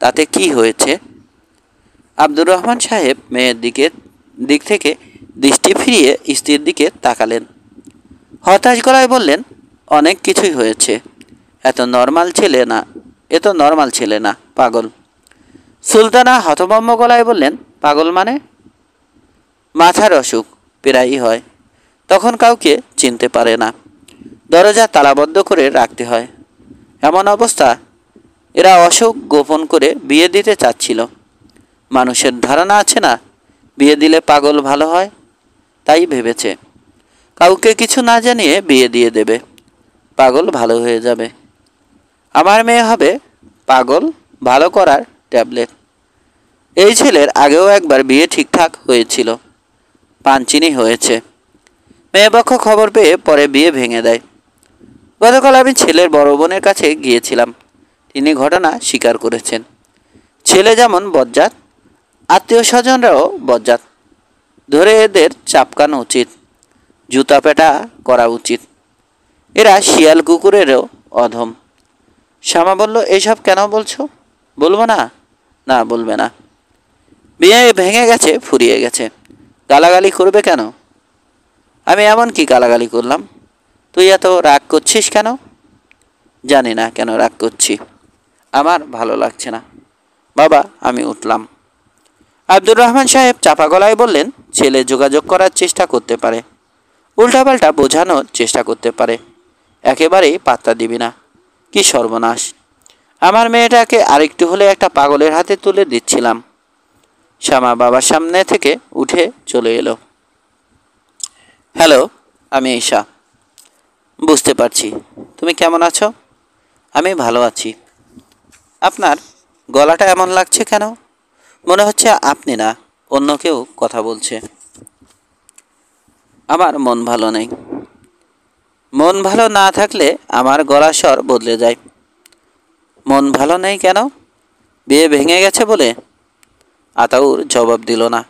তাতে কি হয়েছে? আব্দুর রহমান সাহেব মেয়ের দিক থেকে দৃষ্টি ফিরিয়ে স্ত্রীর দিকে তাকালেন। হতাশ গলায় বললেন, অনেক কিছুই হয়েছে। এ তো নর্মাল ছেলে না, পাগল। সুলতানা হতভম্ব গলায় বললেন, পাগল মানে? মাথার অসুখ প্রায়ই হয়, তখন কাউকে চিনতে পারে না, দরজা তালাবদ্ধ করে রাখতে হয়। এমন অবস্থা, এরা অসুখ গোপন করে বিয়ে দিতে চাচ্ছিল। মানুষের ধারণা আছে না, বিয়ে দিলে পাগল ভালো হয়, তাই ভেবেছে কাউকে কিছু না জানিয়ে বিয়ে দিয়ে দেবে, পাগল ভালো হয়ে যাবে। আমার মেয়ে হবে পাগল ভালো করার ট্যাবলেট। এই ছেলের আগেও একবার বিয়ে ঠিকঠাক হয়েছিল, পানচিনি হয়েছে। মেয়েপক্ষ খবর পেয়ে পরে বিয়ে ভেঙে দেয়। গতকাল আমি ছেলের বড় বোনের কাছে গিয়েছিলাম, তিনি ঘটনা স্বীকার করেছেন। ছেলে যেমন বজ্জাত, আত্মীয় স্বজনরাও বজ্জাত। ধরে এদের চাপকানো উচিত, জুতা পেটা করা উচিত। এরা শিয়াল কুকুরেরও অধম। শ্যামা বলল, এইসব কেন বলছো? বলবো না? না, বলবে না। বিয়ে ভেঙে গেছে, ফুরিয়ে গেছে, গালাগালি করবে কেন? আমি এমন কি গালাগালি করলাম? তুই এত রাগ করছিস কেন? জানি না কেন রাগ করছি, আমার ভালো লাগছে না। বাবা, আমি উঠলাম। আব্দুর রহমান সাহেব চাপা গলায় বললেন, ছেলে যোগাযোগ করার চেষ্টা করতে পারে, উল্টাপাল্টা বোঝানোর চেষ্টা করতে পারে, একেবারেই পাত্তা দিবি না। কি সর্বনাশ! আমার মেয়েটাকে আরেকটু হলে একটা পাগলের হাতে তুলে দিচ্ছিলাম। শ্যামা বাবার সামনে থেকে উঠে চলে এলো। হ্যালো, আমি ঈশা। বুঝতে পারছি। তুমি কেমন আছো? আমি ভালো আছি। আপনার গলাটা এমন লাগছে কেন? মনে হচ্ছে আপনি না, অন্য কেউ কথা বলছে। আমার মন ভালো নেই। মন ভালো না থাকলে আমার গলার স্বর বদলে যায়। মন ভালো নেই কেন? বিয়ে ভেঙে গেছে বলে? আতাউর জবাব দিল না।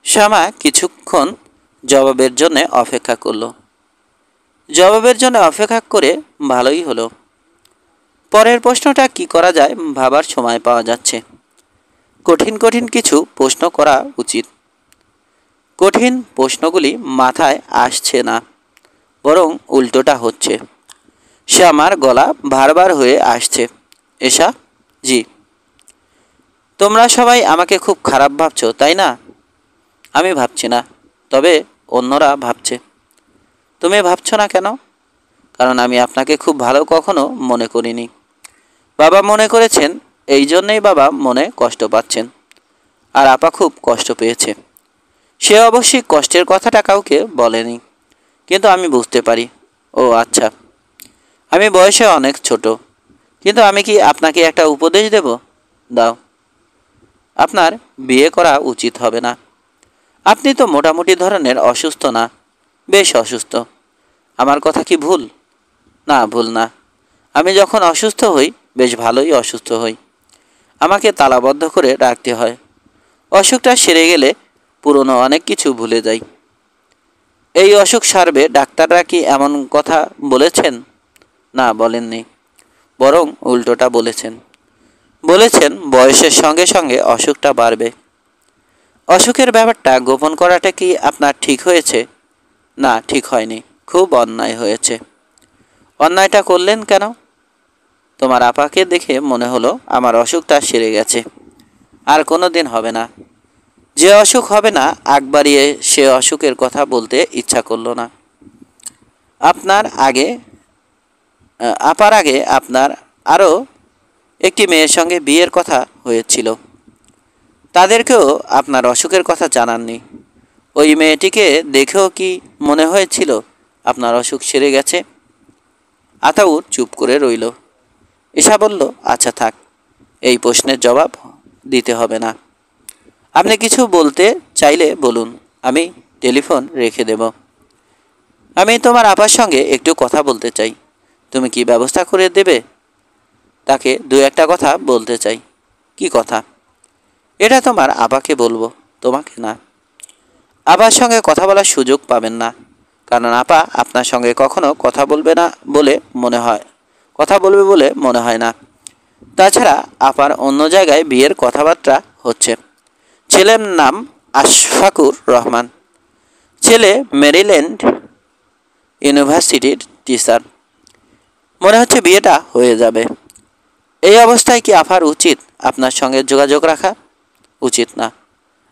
শ্যামা কিছুক্ষণ জবাবের জন্য অপেক্ষা করল। জবাবের জন্য অপেক্ষা করে ভালোই হলো। পরের প্রশ্নটা কি করা যায় ভাবার সময় পাওয়া যাচ্ছে। কঠিন কঠিন কিছু প্রশ্ন করা উচিত। কঠিন প্রশ্নগুলি মাথায় আসছে না, বরং উল্টোটা হচ্ছে। শ্যামার গলা ভারবার হয়ে আসছে। এশা, জি। তোমরা সবাই আমাকে খুব খারাপ ভাবছো, তাই না? আমি ভাবছি না, তবে অন্যরা ভাবছে। তুমি ভাবছো না কেন? কারণ আমি আপনাকে খুব ভালো কখনো মনে করিনি। বাবা মনে করেছেন, এই জন্যেই বাবা মনে কষ্ট পাচ্ছেন। আর আপা খুব কষ্ট পেয়েছে। সে অবশ্যই কষ্টের কথাটা কাউকে বলেনি, কিন্তু আমি বুঝতে পারি। ও আচ্ছা, আমি বয়সে অনেক ছোট, কিন্তু আমি কি আপনাকে একটা উপদেশ দেব? দাও। আপনার বিয়ে করা উচিত হবে না। আপনি তো মোটামুটি ধরনের অসুস্থ না, বেশ অসুস্থ। আমার কথা কি ভুল? না, ভুল না। আমি যখন অসুস্থ হই, বেশ ভালোই অসুস্থ হই। আমাকে তালাবদ্ধ করে রাখতে হয়। অসুখটা সেরে গেলে পুরনো অনেক কিছু ভুলে যাই। এই অসুখ সারবে, ডাক্তাররা কি এমন কথা বলেছেন? না, বলেননি। বরং উল্টোটা বলেছেন। বলেছেন বয়সের সঙ্গে সঙ্গে অসুখটা বাড়বে। অসুখের ব্যাপারটা গোপন করাটা কি আপনার ঠিক হয়েছে? না, ঠিক হয়নি, খুব অন্যায় হয়েছে। অন্যায়টা করলেন কেন? তোমার আপাকে দেখে মনে হলো আমার অসুখটা সেরে গেছে, আর কোনো দিন হবে না। যে অসুখ হবে না, আগ বাড়িয়ে সে অসুখের কথা বলতে ইচ্ছা করলো না। আপনার আগে আপার আগে আপনার আরও একটি মেয়ের সঙ্গে বিয়ের কথা হয়েছিল। তাদেরকেও আপনার অসুখের কথা জানাননি। ওই মেয়েটিকে দেখেও কি মনে হয়েছিল আপনার অসুখ সেরে গেছে? আতাউর চুপ করে রইল। ঈশা বলল, আচ্ছা থাক, এই প্রশ্নের জবাব দিতে হবে না। আপনি কিছু বলতে চাইলে বলুন, আমি টেলিফোন রেখে দেব। আমি তোমার আপার সঙ্গে একটু কথা বলতে চাই। তুমি কি ব্যবস্থা করে দেবে? তাকে দু একটা কথা বলতে চাই। কি কথা? এটা তোমার আপাকে বলবো, তোমাকে না। আপার সঙ্গে কথা বলার সুযোগ পাবেন না, কারণ আপা আপনার সঙ্গে কখনো কথা বলবে না বলে মনে হয়, কথা বলবে বলে মনে হয় না। তাছাড়া আপার অন্য জায়গায় বিয়ের কথাবার্তা হচ্ছে। ছেলের নাম আশফাকুর রহমান। ছেলে মেরিল্যান্ড ইউনিভার্সিটির টিচার। মনে হচ্ছে বিয়েটা হয়ে যাবে। এই অবস্থায় কি আপার উচিত আপনার সঙ্গে যোগাযোগ রাখা? উচিত না।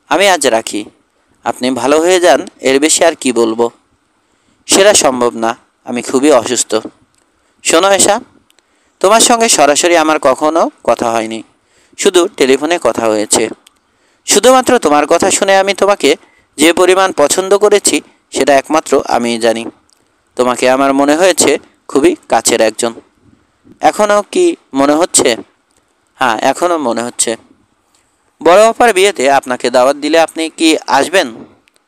আমি আজ রাখি। আপনি ভালো হয়ে যান, এর বেশি আর কি বলবো। সেটা সম্ভব না, আমি খুবই অসুস্থ। শোনো এশা, তোমার সঙ্গে সরাসরি আমার কখনো কথা হয়নি, শুধু টেলিফোনে কথা হয়েছে। শুধুমাত্র তোমার কথা শুনে আমি তোমাকে যে পরিমাণ পছন্দ করেছি সেটা একমাত্র আমিই জানি। তোমাকে আমার মনে হয়েছে খুবই কাছের একজন। এখনও কি মনে হচ্ছে? হ্যাঁ, এখনও মনে হচ্ছে। বড় অপার বিয়েতে আপনাকে দাওয়াত দিলে আপনি কি আসবেন?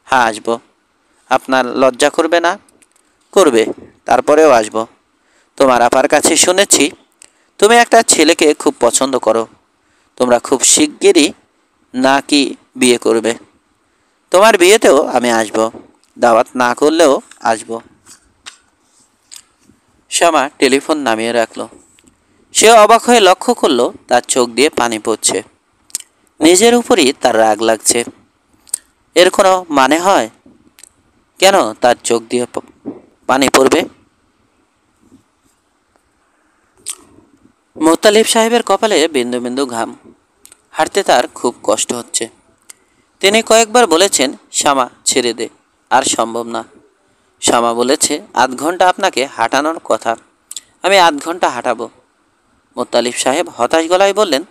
হ্যাঁ, আসবো। আপনার লজ্জা করবে না? করবে, তারপরেও আসবো। তোমার আপার কাছে শুনেছি তুমি একটা ছেলেকে খুব পছন্দ করো। তোমরা খুব শিগগিরই নাকি বিয়ে করবে। তোমার বিয়েতেও আমি আসবো, দাওয়াত না করলেও আসবো। শ্যামা টেলিফোন নামিয়ে রাখল। সে অবাক হয়ে লক্ষ্য করলো তার চোখ দিয়ে পানি পড়ছে। নিজের উপরই তার রাগ লাগছে। এর কোনো মানে হয়? কেন তার চোখ দিয়ে পানি পড়বে? মোত্তালিব সাহেবের কপালে বিন্দু বিন্দু ঘাম। হাঁটতে তার খুব কষ্ট হচ্ছে। তিনি কয়েকবার বলেছেন, শামা ছেড়ে দে, আর সম্ভব না। শামা বলেছে, ৮ ঘন্টা আপনাকে হাঁটানোর কথা, আমি ৮ ঘন্টা হাঁটাবো। মোত্তালিব সাহেব হতাশ গলায় বললেন,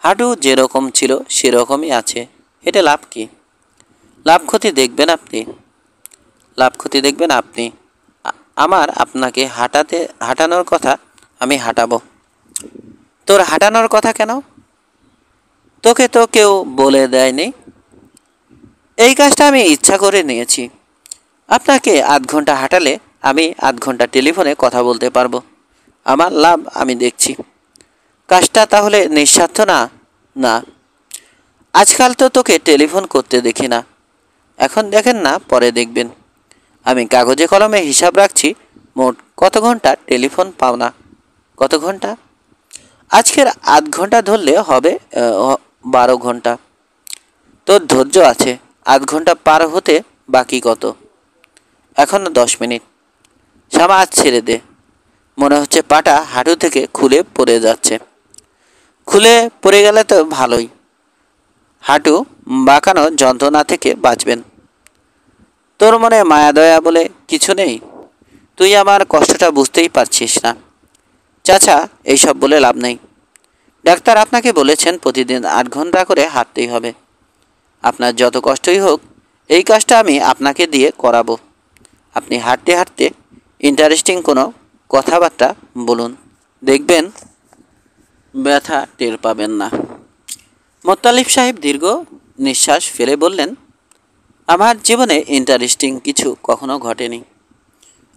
হাঁটু যেরকম ছিল সেরকমই আছে, হেঁটে লাভ কি? লাভ ক্ষতি দেখবেন আপনি। লাভ ক্ষতি দেখবেন আপনি। আমার আপনাকে হাঁটানোর কথা, আমি হাঁটাবো। তোর হাঁটানোর কথা কেন? তোকে তো কেউ বলে দেয়নি। এই কাজটা আমি ইচ্ছা করে নিয়েছি। আপনাকে ৮ ঘন্টা হাঁটালে আমি ৮ ঘন্টা টেলিফোনে কথা বলতে পারবো। আমার লাভ আমি দেখছি। কাজটা তাহলে নিঃস্বার্থ না? না। আজকাল তো তোকে টেলিফোন করতে দেখি না। এখন দেখেন না, পরে দেখবেন। আমি কাগজে কলমে হিসাব রাখছি মোট কত ঘন্টা টেলিফোন পাও না। কত ঘন্টা? আজকের ৮ ঘন্টা ধরলে হবে ১২ ঘন্টা। তোর ধৈর্য আছে। ৮ ঘন্টা পার হতে বাকি কত? এখনো ১০ মিনিট। শামা আজ ছেড়ে দে। মনে হচ্ছে পাটা হাঁটু থেকে খুলে পড়ে যাচ্ছে। খুলে পড়ে গেলে তো ভালোই। হাঁটু বাঁকানো যন্ত্রণা থেকে বাঁচবেন। তোর মনে মায়া দয়া বলে কিছু নেই? তুই আমার কষ্টটা বুঝতেই পারছিস না। চাচা, এইসব বলে লাভ নেই। ডাক্তার আপনাকে বলেছেন প্রতিদিন ৮ ঘন্টা করে হাঁটতেই হবে। আপনার যত কষ্টই হোক, এই কাজটা আমি আপনাকে দিয়ে করাবো। আপনি হাঁটতে হাঁটতে ইন্টারেস্টিং কোনো কথাবার্তা বলুন, দেখবেন ব্যথা টের পাবেন না। মোত্তালিব সাহেব দীর্ঘ নিঃশ্বাস ফেলে বললেন, আমার জীবনে ইন্টারেস্টিং কিছু কখনো ঘটেনি।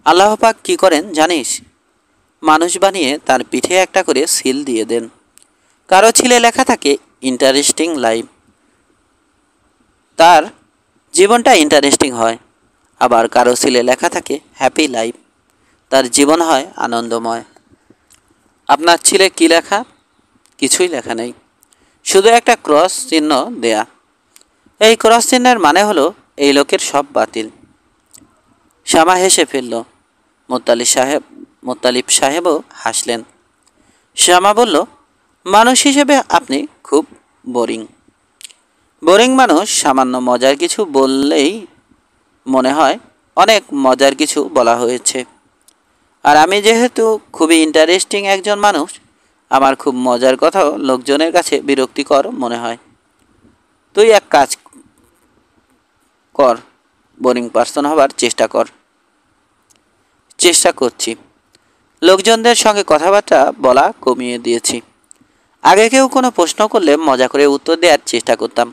আল্লাহ পাক কী করেন জানিস? মানুষ বানিয়ে তার পিঠে একটা করে সিল দিয়ে দেন। কারো ছিলে লেখা থাকে ইন্টারেস্টিং লাইফ, তার জীবনটা ইন্টারেস্টিং হয়। আবার কারো ছিলে লেখা থাকে হ্যাপি লাইফ, তার জীবন হয় আনন্দময়। আপনার ছিলে কি লেখা? কিছুই লেখা নেই, শুধু একটা ক্রস চিহ্ন দেয়া। এই ক্রস চিহ্নের মানে হলো এই লোকের সব বাতিল। শামা হেসে ফেলল। মোত্তালিব সাহেবও হাসলেন। শ্যামা বলল, মানুষ হিসেবে আপনি খুব বোরিং। বোরিং মানুষ সামান্য মজার কিছু বললেই মনে হয় অনেক মজার কিছু বলা হয়েছে। আর আমি যেহেতু খুবই ইন্টারেস্টিং একজন মানুষ, আমার খুব মজার কথাও লোকজনের কাছে বিরক্তিকর মনে হয়। তুই এক কাজ কর, বোরিং পার্সন হবার চেষ্টা কর। চেষ্টা করছি। লোকজনদের সঙ্গে কথাবার্তা বলা কমিয়ে দিয়েছি। আগে কেউ কোনো প্রশ্ন করলে মজা করে উত্তর দেওয়ার চেষ্টা করতাম।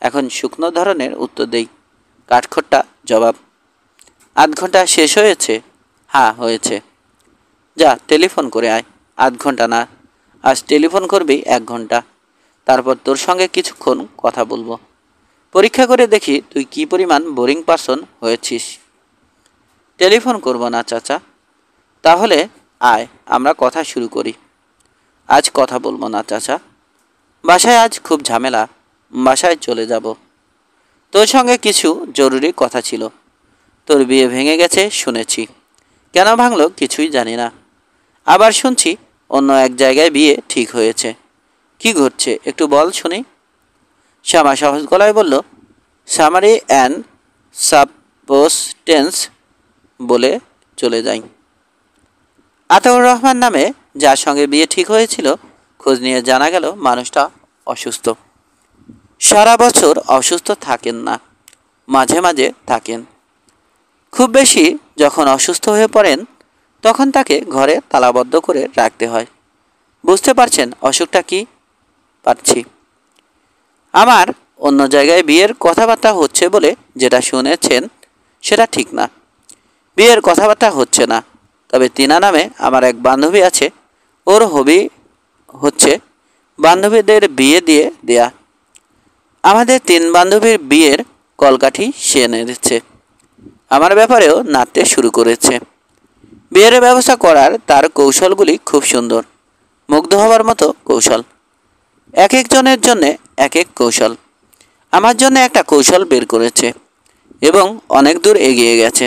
এখন শুকনো ধরনের উত্তর দেই, কাঠখোট্টা জবাব। ৮ ঘন্টা শেষ হয়েছে? হ্যাঁ হয়েছে। যা টেলিফোন করে আয়। ৮ ঘন্টা না, আজ টেলিফোন করবি ১ ঘন্টা। তারপর তোর সঙ্গে কিছুক্ষণ কথা বলবো। পরীক্ষা করে দেখি তুই কি পরিমাণ বোরিং পার্সন হয়েছিস। টেলিফোন করব না চাচা। তাহলে আয়, আমরা কথা শুরু করি। আজ কথা বলবো না চাচা। বাসায় আজ খুব ঝামেলা, বাসায় চলে যাব। তোর সঙ্গে কিছু জরুরি কথা ছিল। তোর বিয়ে ভেঙে গেছে শুনেছি। কেন ভাঙলো কিছুই জানি না। আবার শুনছি অন্য এক জায়গায় বিয়ে ঠিক হয়েছে। কি ঘটছে একটু বল শুনি। শ্যামা সহজ গলায় বলল, সামারি অ্যান্ড সাবস্টেন্স বলে চলে যাই। আতাউর রহমান নামে যার সঙ্গে বিয়ে ঠিক হয়েছিল, খোঁজ নিয়ে জানা গেল মানুষটা অসুস্থ। সারা বছর অসুস্থ থাকেন না, মাঝে মাঝে থাকেন। খুব বেশি যখন অসুস্থ হয়ে পড়েন, তখন তাকে ঘরে তালাবদ্ধ করে রাখতে হয়। বুঝতে পারছেন অসুখটা কি? পারছি। আমার অন্য জায়গায় বিয়ের কথাবার্তা হচ্ছে বলে যেটা শুনেছেন সেটা ঠিক না। বিয়ের কথাবার্তা হচ্ছে না। তবে তিনা নামে আমার এক বান্ধবী আছে, ওর হবি হচ্ছে বান্ধবীদের বিয়ে দিয়ে দেয়া। আমাদের ৩ বান্ধবীর বিয়ের কলকাঠি সে নেড়েছে। আমার ব্যাপারেও নাড়তে শুরু করেছে। বিয়ের ব্যবস্থা করার তার কৌশলগুলি খুব সুন্দর। মুগ্ধ হবার মতো কৌশল। এক একজনের জন্যে এক এক কৌশল। আমার জন্য একটা কৌশল বের করেছে এবং অনেক দূর এগিয়ে গেছে।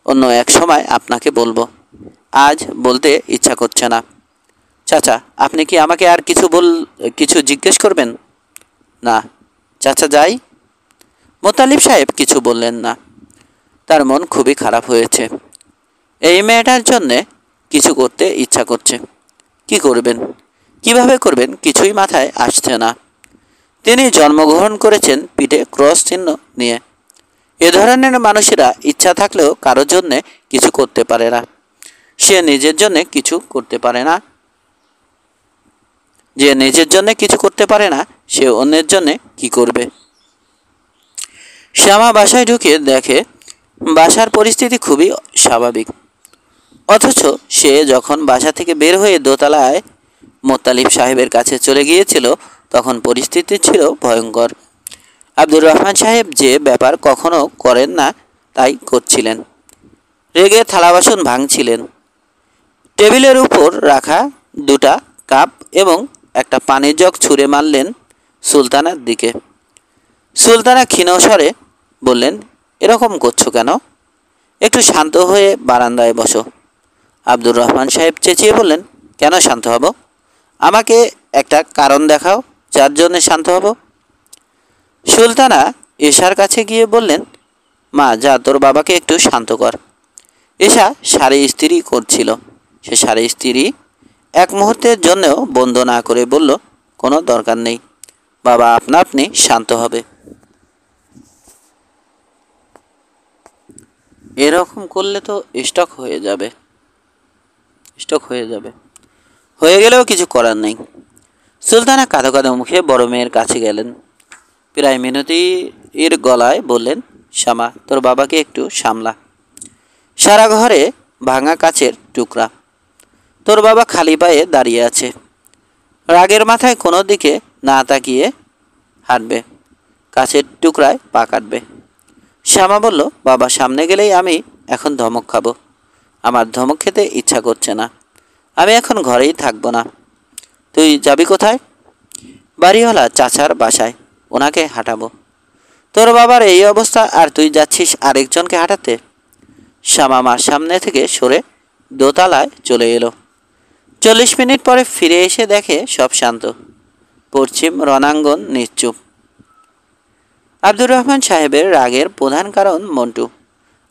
অন্য এক সময় আপনাকে বলবো, আজ বলতে ইচ্ছা করছে না। চাচা, আপনি কি আমাকে আর কিছু জিজ্ঞেস করবেন? না। চাচা যাই। মোতালিব সাহেব কিছু বললেন না। তার মন খুবই খারাপ হয়েছে। এই মেয়েটার জন্যে কিছু করতে ইচ্ছা করছে। কি করবেন, কিভাবে করবেন কিছুই মাথায় আসছে না। তিনি জন্মগ্রহণ করেছেন পিঠে ক্রস চিহ্ন নিয়ে। এ ধরনের মানুষেরা ইচ্ছা থাকলেও কারোর জন্যে কিছু করতে পারে না। সে নিজের জন্যে কিছু করতে পারে না। যে নিজের জন্যে কিছু করতে পারে না, সে অন্যের জন্যে কি করবে? শ্যামা বাসায় ঢুকে দেখে বাসার পরিস্থিতি খুবই স্বাভাবিক। অথচ সে যখন বাসা থেকে বের হয়ে দোতলায় মোত্তালিব সাহেবের কাছে চলে গিয়েছিল, তখন পরিস্থিতি ছিল ভয়ঙ্কর। আব্দুর রহমান সাহেব যে ব্যাপার কখনো করেন না তাই করছিলেন। রেগে থালা বাসন ভাঙছিলেন। টেবিলের উপর রাখা দুটা কাপ এবং একটা পানির জগ ছুঁড়ে মারলেন সুলতানার দিকে। সুলতানা ক্ষীণ স্বরে বললেন, এরকম করছো কেন? একটু শান্ত হয়ে বারান্দায় বসো। আব্দুর রহমান সাহেব চেঁচিয়ে বললেন, কেন শান্ত হব? আমাকে একটা কারণ দেখাও যার জন্য শান্ত হব। সুলতানা এশার কাছে গিয়ে বললেন, মা যা তোর বাবাকে একটু শান্ত কর। এশা শাড়ি ইস্ত্রি করছিল। সে শাড়ি ইস্ত্রি এক মুহূর্তের জন্যও বন্ধ না করে বলল, কোনো দরকার নেই, বাবা আপনা আপনি শান্ত হবে। এরকম করলে তো স্টক হয়ে যাবে। হয়ে গেলেও কিছু করার নেই। সুলতানা কাঁদো কাঁদো মুখে বড় মেয়ের কাছে গেলেন। প্রায় মিনতির গলায় বললেন, শ্যামা তোর বাবাকে একটু সামলা। সারা ঘরে ভাঙা কাচের টুকরা। তোর বাবা খালি পায়ে দাঁড়িয়ে আছে। রাগের মাথায় কোনো দিকে না তাকিয়ে হাঁটবে, কাচের টুকরায় পা কাটবে। শ্যামা বলল, বাবা সামনে গেলেই আমি এখন ধমক খাবো। আমার ধমক খেতে ইচ্ছা করছে না। আমি এখন ঘরেই থাকবো না। তুই যাবি কোথায়? বাড়িওয়ালা চাচার বাসায়, ওনাকে হাঁটাবো। তোর বাবার এই অবস্থা আর তুই যাচ্ছিস আরেকজনকে হাঁটাতে? শ্যামা মার সামনে থেকে সরে দোতলায় চলে এলো। 40 মিনিট পরে ফিরে এসে দেখে সব শান্ত। পশ্চিম রণাঙ্গন নিশ্চুপ। আব্দুর রহমান সাহেবের রাগের প্রধান কারণ মন্টু।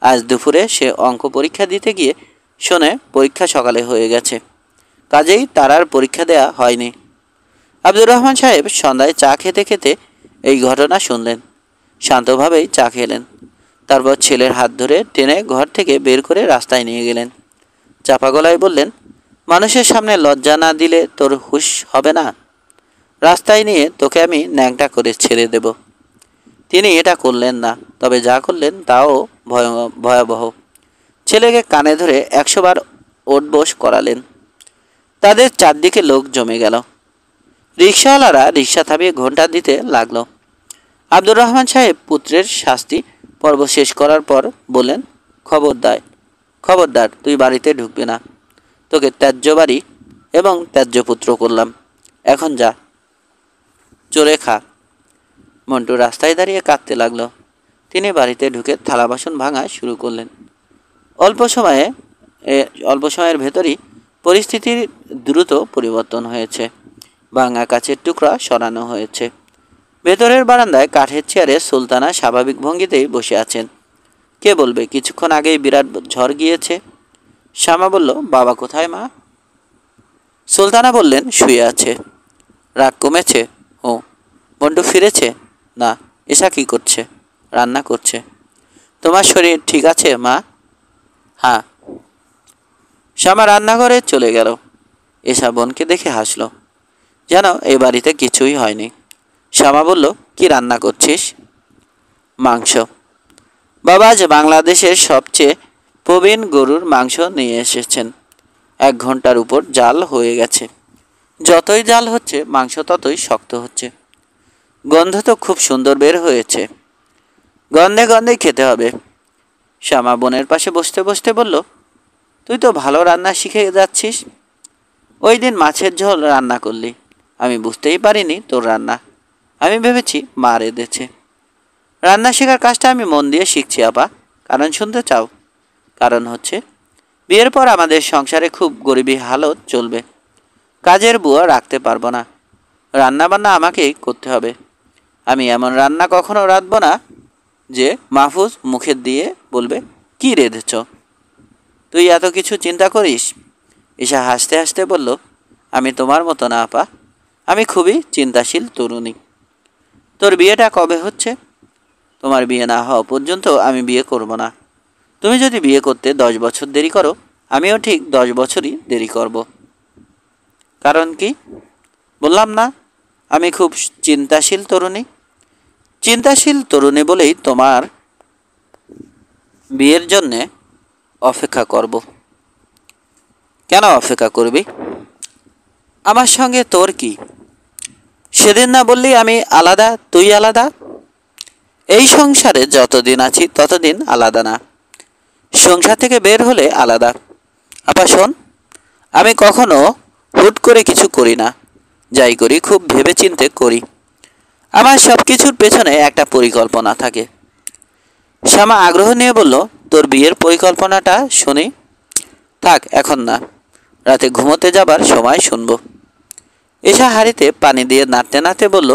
আজ দুপুরে সে অঙ্ক পরীক্ষা দিতে গিয়ে শোনে পরীক্ষা সকালে হয়ে গেছে, কাজেই তার আর পরীক্ষা দেয়া হয়নি। আব্দুর রহমান সাহেব সন্ধ্যায় চা খেতে খেতে এই ঘটনা শুনলেন। শান্তভাবেই চা খেলেন। তারপর ছেলের হাত ধরে টেনে ঘর থেকে বের করে রাস্তায় নিয়ে গেলেন। চাপা গলায় বললেন, মানুষের সামনে লজ্জা না দিলে তোর হুঁশ হবে না? রাস্তায় নিয়ে তোকে আমি ন্যাংটা করে ছেড়ে দেব। তিনি এটা করলেন না, তবে যা করলেন তাও ভয়াবহ। ছেলেকে কানে ধরে 100 বার ওঠবোস করালেন। তাদের চারদিকে লোক জমে গেল। রিকশাওয়ালারা রিকশা থামিয়ে ঘন্টা দিতে লাগলো। আব্দুর রহমান সাহেব পুত্রের শাস্তি পর্ব শেষ করার পর বললেন, খবরদার তুই বাড়িতে ঢুকবি না। তোকে ত্যায্য বাড়ি এবং ত্যায্য পুত্র করলাম। এখন যা, চড়ে খা। মন্টু রাস্তায় দাঁড়িয়ে কাঁদতে লাগলো। তিনি বাড়িতে ঢুকে থালা বাসন ভাঙা শুরু করলেন। অল্প সময়ের ভেতরই পরিস্থিতির দ্রুত পরিবর্তন হয়েছে। ভাঙা কাচের টুকরা সরানো হয়েছে। ভেতরের বারান্দায় কাঠের চেয়ারে সুলতানা স্বাভাবিক ভঙ্গিতেই বসে আছেন। কে বলবে কিছুক্ষণ আগেই বিরাট ঝড় গিয়েছে। শ্যামা বলল, বাবা কোথায় মা? সুলতানা বললেন, শুয়ে আছে। রাগ কমেছে? ও। মন্টু ফিরেছে? না। এসা কি করছে? রান্না করছে। তোমার শরীর ঠিক আছে মা? হ্যাঁ। শ্যামা রান্নাঘরে চলে গেল। এসা বোনকে দেখে হাসল, যেন এ বাড়িতে কিছুই হয়নি। শ্যামা বলল, কি রান্না করছিস? মাংস। বাবা আজ বাংলাদেশের সবচেয়ে প্রবীণ গরুর মাংস নিয়ে এসেছেন। 1 ঘন্টার উপর জাল হয়ে গেছে। যতই জাল হচ্ছে মাংস ততই শক্ত হচ্ছে। গন্ধ তো খুব সুন্দর বের হয়েছে। গন্ধে গন্ধেই খেতে হবে। শ্যামা বোনের পাশে বসতে বসতে বলল, তুই তো ভালো রান্না শিখে যাচ্ছিস। ওই দিন মাছের ঝোল রান্না করলি, আমি বুঝতেই পারিনি তোর রান্না। আমি ভেবেছি মা রেঁধেছে। রান্না শেখার কাজটা আমি মন দিয়ে শিখছি আপা। কারণ শুনতে চাও? কারণ হচ্ছে বিয়ের পর আমাদের সংসারে খুব গরিবী হালত চলবে। কাজের বুয়া রাখতে পারবো না, রান্না বান্না আমাকেই করতে হবে। আমি এমন রান্না কখনো রাঁধবো না যে মাহফুজ মুখে দিয়ে বলবে কি রেঁধেছ। তুই এত কিছু চিন্তা করিস? ঈশা হাসতে হাসতে বলল, আমি তোমার মতো না আপা, আমি খুবই চিন্তাশীল তরুণী। তোর বিয়েটা কবে হচ্ছে? তোমার বিয়ে না হওয়া পর্যন্ত আমি বিয়ে করব না। তুমি যদি বিয়ে করতে 10 বছর দেরি করো, আমিও ঠিক 10 বছরই দেরি করব। কারণ কি? বললাম না, আমি খুব চিন্তাশীল তরুণী। চিন্তাশীল তরুণী বলেই তোমার বিয়ের জন্যে অপেক্ষা করব। কেন অপেক্ষা করবি? আমার সঙ্গে তোর কি? সেদিন না বললি আমি আলাদা, তুই আলাদা? এই সংসারে যতদিন আছি ততদিন আলাদা না, সংসার থেকে বের হলে আলাদা। আপা শোন, আমি কখনো হুট করে কিছু করি না, যাই করি খুব ভেবেচিন্তে করি। আমার সব কিছুর পেছনে একটা পরিকল্পনা থাকে। শ্যামা আগ্রহ নিয়ে বলল, তোর বিয়ের পরিকল্পনাটা শুনি। থাক, এখন না, রাতে ঘুমোতে যাবার সময় শুনবো। এসা হাঁড়িতে পানি দিয়ে নাড়তে নাড়তে বলল,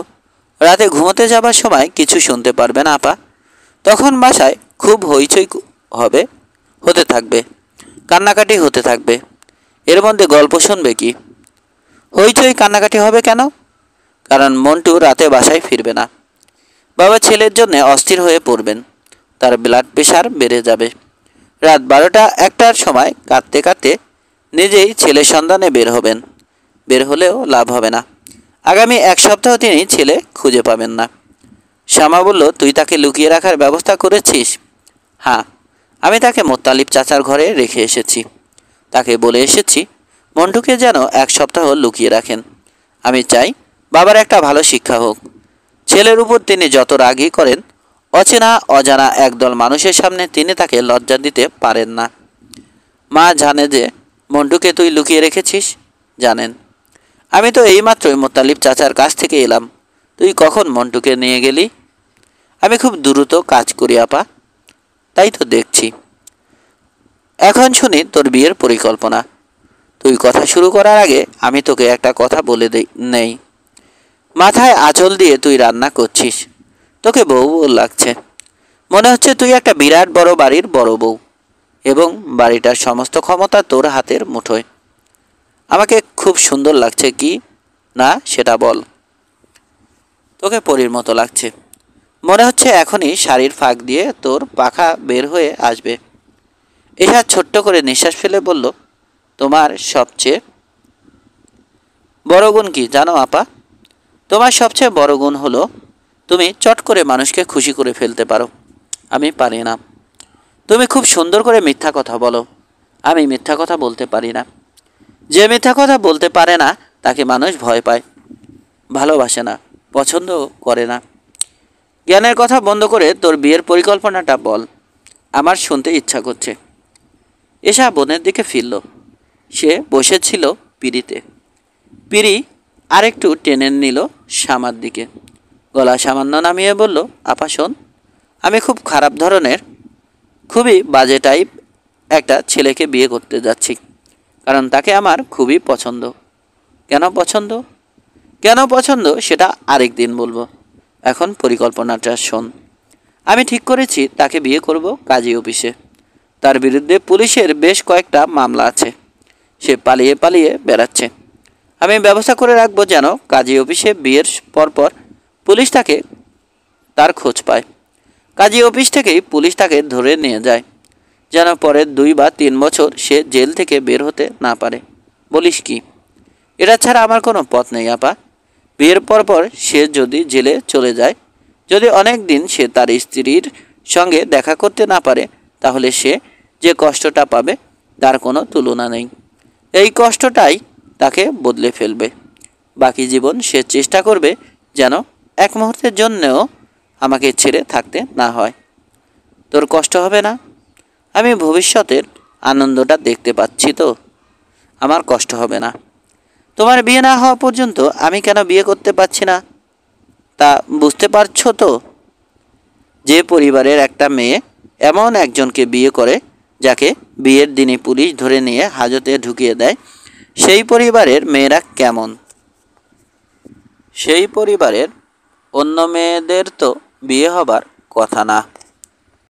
রাতে ঘুমোতে যাবার সময় কিছু শুনতে পারবে না আপা। তখন বাসায় খুব হইচই হবে, হতে থাকবে, কান্নাকাটি হতে থাকবে। এর মধ্যে গল্প শুনবে কি? হইচই কান্নাকাটি হবে কেন? কারণ মন্টু রাতে বাসায় ফিরবে না। বাবা ছেলের জন্য অস্থির হয়ে পড়বেন, তার ব্লাড প্রেশার বেড়ে যাবে। রাত 12টা-1টার সময় কাঁদতে কাঁদতে নিজেই ছেলের সন্ধানে বের হবেন। বের হলেও লাভ হবে না, আগামী 1 সপ্তাহ তিনি ছেলে খুঁজে পাবেন না। শ্যামা বলল, তুই তাকে লুকিয়ে রাখার ব্যবস্থা করেছিস? হ্যাঁ, আমি তাকে মোত্তালিব চাচার ঘরে রেখে এসেছি। তাকে বলে এসেছি মন্টুকে যেন 1 সপ্তাহ লুকিয়ে রাখেন। আমি চাই বাবার একটা ভালো শিক্ষা হোক। ছেলের উপর তিনি যত রাগই করেন, অচেনা অজানা একদল মানুষের সামনে তিনি তাকে লজ্জা দিতে পারেন না। মা জানে যে মন্টুকে তুই লুকিয়ে রেখেছিস? জানেন। আমি তো এইমাত্রই মোত্তালিব চাচার কাছ থেকে এলাম। তুই কখন মন্টুকে নিয়ে গেলি? আমি খুব দ্রুত কাজ করি আপা, তাই তো দেখছি। এখন শুনি তোর বিয়ের পরিকল্পনা। তুই কথা শুরু করার আগে আমি তোকে একটা কথা বলে নেই। মাথায় আঁচল দিয়ে তুই রান্না করছিস, তোকে বউ বউ লাগছে। মনে হচ্ছে তুই একটা বিরাট বড় বাড়ির বড় বউ, এবং বাড়িটার সমস্ত ক্ষমতা তোর হাতের মুঠোয়। আমাকে খুব সুন্দর লাগছে কি না সেটা বল। তোকে পরীর মতো লাগছে। মনে হচ্ছে এখনই শাড়ির ফাঁক দিয়ে তোর পাখা বের হয়ে আসবে। এসা ছোট্ট করে নিঃশ্বাস ফেলে বলল, তোমার সবচেয়ে বড় গুণ কি জানো আপা? তোমার সবচেয়ে বড় গুণ হলো তুমি চট করে মানুষকে খুশি করে ফেলতে পারো, আমি পারি না। তুমি খুব সুন্দর করে মিথ্যা কথা বলো, আমি মিথ্যা কথা বলতে পারি না। যে মিথ্যা কথা বলতে পারে না তাকে মানুষ ভয় পায়, ভালোবাসে না, পছন্দ করে না। জ্ঞানের কথা বন্ধ করে তোর বিয়ের পরিকল্পনাটা বল, আমার শুনতে ইচ্ছা করছে। এসা বোনের দিকে ফিরল। সে বসেছিল পিড়িতে। পিড়ি আরেকটু টেনে নিল শ্যামার দিকে, গলা সামান্য নামিয়ে বলল, আপা শোন, আমি খুব খারাপ ধরনের, খুবই বাজে টাইপ একটা ছেলেকে বিয়ে করতে যাচ্ছি। কারণ তাকে আমার খুবই পছন্দ। কেন পছন্দ? কেন পছন্দ সেটা আরেক দিন বলবো, এখন পরিকল্পনাটা শোন। আমি ঠিক করেছি তাকে বিয়ে করব কাজী অফিসে। তার বিরুদ্ধে পুলিশের বেশ কয়েকটা মামলা আছে, সে পালিয়ে পালিয়ে বেড়াচ্ছে। আমি ব্যবস্থা করে রাখবো যেন কাজী অফিসে বিয়ের পরপর পুলিশ তাকে তার খোঁজ পায়। কাজী অফিস থেকেই পুলিশ তাকে ধরে নিয়ে যায়, যেন পরের 2 বা 3 বছর সে জেল থেকে বের হতে না পারে। বলিস কি? এটা ছাড়া আমার কোনো পথ নেই আপা। বিয়ের পরপর সে যদি জেলে চলে যায়, যদি অনেক দিন সে তার স্ত্রীর সঙ্গে দেখা করতে না পারে, তাহলে সে যে কষ্টটা পাবে তার কোনো তুলনা নেই। এই কষ্টটাই তাকে বদলে ফেলবে। বাকি জীবন সে চেষ্টা করবে যেন এক মুহূর্তের জন্যও আমাকে ছেড়ে থাকতে না হয়। তোর কষ্ট হবে না? আমি ভবিষ্যতের আনন্দটা দেখতে পাচ্ছি তো, আমার কষ্ট হবে না। তোমার বিয়ে না হওয়া পর্যন্ত আমি কেন বিয়ে করতে পারছি না তা বুঝতে পারছো তো? যে পরিবারের একটা মেয়ে এমন একজনকে বিয়ে করে যাকে বিয়ের দিনে পুলিশ ধরে নিয়ে হাজতে ঢুকিয়ে দেয়, সেই পরিবারের মেয়েরা কেমন? সেই পরিবারের অন্য মেয়েদের তো বিয়ে হবার কথা না।